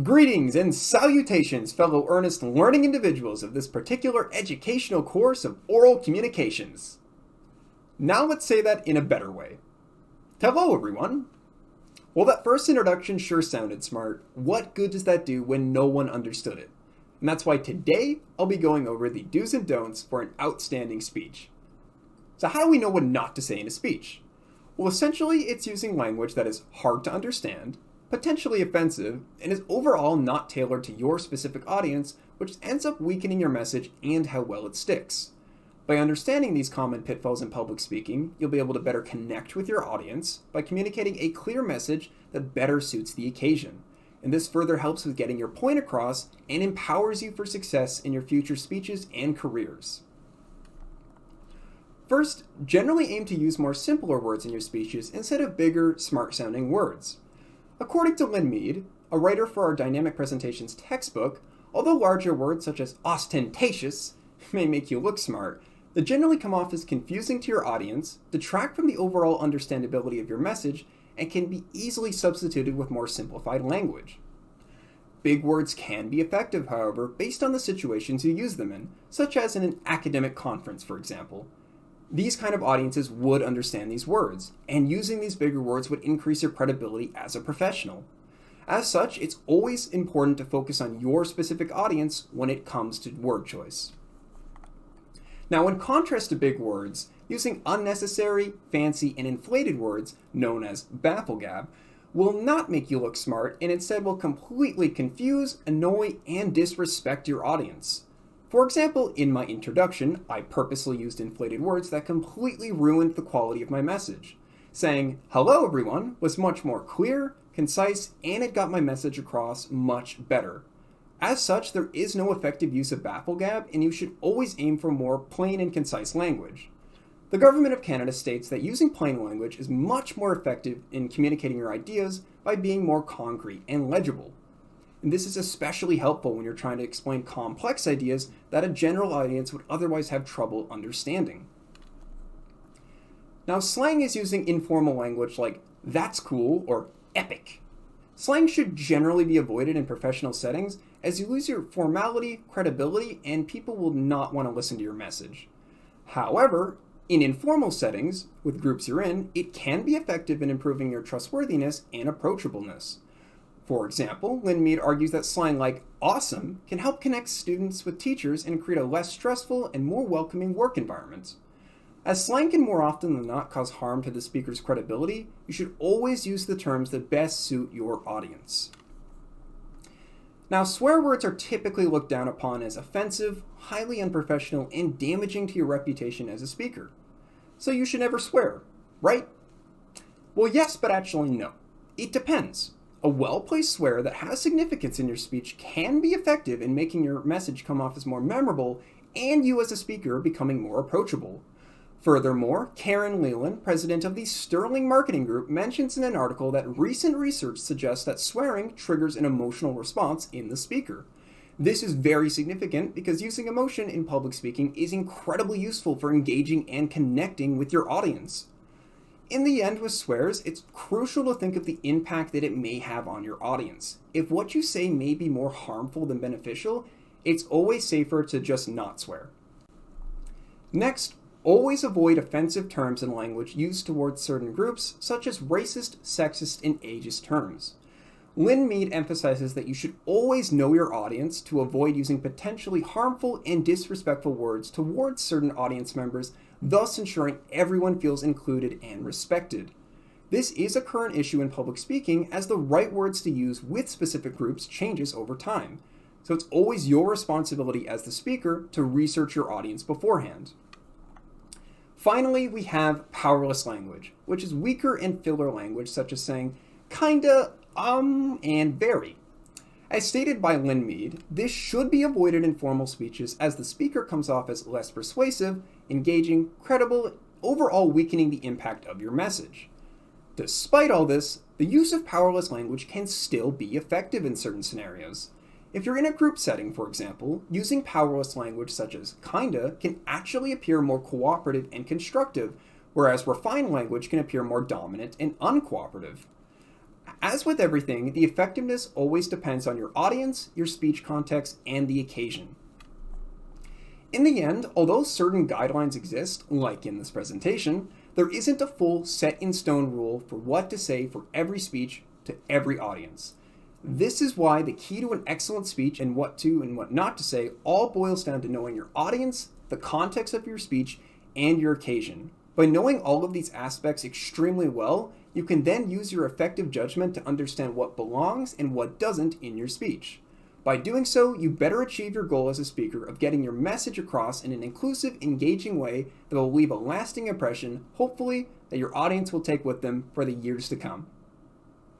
Greetings and salutations, fellow earnest learning individuals of this particular educational course of oral communications. Now let's say that in a better way. Hello, everyone. Well, that first introduction sure sounded smart. What good does that do when no one understood it? And that's why today I'll be going over the do's and don'ts for an outstanding speech. So how do we know what not to say in a speech? Well, essentially, it's using language that is hard to understand, potentially offensive, and is overall not tailored to your specific audience, which ends up weakening your message and how well it sticks. By understanding these common pitfalls in public speaking, you'll be able to better connect with your audience by communicating a clear message that better suits the occasion. And this further helps with getting your point across and empowers you for success in your future speeches and careers. First, generally aim to use more simpler words in your speeches instead of bigger, smart-sounding words. According to Lynn Mead, a writer for our Dynamic Presentations textbook, although larger words such as ostentatious may make you look smart, they generally come off as confusing to your audience, detract from the overall understandability of your message, and can be easily substituted with more simplified language. Big words can be effective, however, based on the situations you use them in, such as in an academic conference, for example. These kind of audiences would understand these words, and using these bigger words would increase your credibility as a professional. As such, it's always important to focus on your specific audience when it comes to word choice. Now, in contrast to big words, using unnecessary, fancy, and inflated words, known as Bafflegab, will not make you look smart and instead will completely confuse, annoy, and disrespect your audience. For example, in my introduction, I purposely used inflated words that completely ruined the quality of my message. Saying, "Hello everyone," was much more clear, concise, and it got my message across much better. As such, there is no effective use of Bafflegab, and you should always aim for more plain and concise language. The Government of Canada states that using plain language is much more effective in communicating your ideas by being more concrete and legible. And this is especially helpful when you're trying to explain complex ideas that a general audience would otherwise have trouble understanding. Now, slang is using informal language like "that's cool" or "epic." Slang should generally be avoided in professional settings as you lose your formality, credibility, and people will not want to listen to your message. However, in informal settings, with groups you're in, it can be effective in improving your trustworthiness and approachableness. For example, Lynn Mead argues that slang like "awesome" can help connect students with teachers and create a less stressful and more welcoming work environment. As slang can more often than not cause harm to the speaker's credibility, you should always use the terms that best suit your audience. Now, swear words are typically looked down upon as offensive, highly unprofessional, and damaging to your reputation as a speaker. So you should never swear, right? Well, yes, but actually no. It depends. A well-placed swear that has significance in your speech can be effective in making your message come off as more memorable and you as a speaker becoming more approachable. Furthermore, Karen Leland, president of the Sterling Marketing Group, mentions in an article that recent research suggests that swearing triggers an emotional response in the speaker. This is very significant because using emotion in public speaking is incredibly useful for engaging and connecting with your audience. In the end, with swears, it's crucial to think of the impact that it may have on your audience. If what you say may be more harmful than beneficial, it's always safer to just not swear. Next, always avoid offensive terms and language used towards certain groups, such as racist, sexist, and ageist terms. Lynn Mead emphasizes that you should always know your audience to avoid using potentially harmful and disrespectful words towards certain audience members, thus ensuring everyone feels included and respected. This is a current issue in public speaking as the right words to use with specific groups changes over time. So it's always your responsibility as the speaker to research your audience beforehand. Finally, we have powerless language, which is weaker and filler language such as saying kinda, and very. As stated by Lynn Mead, this should be avoided in formal speeches as the speaker comes off as less persuasive, engaging, credible, overall weakening the impact of your message. Despite all this, the use of powerless language can still be effective in certain scenarios. If you're in a group setting, for example, using powerless language such as kinda can actually appear more cooperative and constructive, whereas refined language can appear more dominant and uncooperative. As with everything, the effectiveness always depends on your audience, your speech context, and the occasion. In the end, although certain guidelines exist, like in this presentation, there isn't a full set-in-stone rule for what to say for every speech to every audience. This is why the key to an excellent speech and what to and what not to say all boils down to knowing your audience, the context of your speech, and your occasion. By knowing all of these aspects extremely well, you can then use your effective judgment to understand what belongs and what doesn't in your speech. By doing so, you better achieve your goal as a speaker of getting your message across in an inclusive, engaging way that will leave a lasting impression, hopefully, that your audience will take with them for the years to come.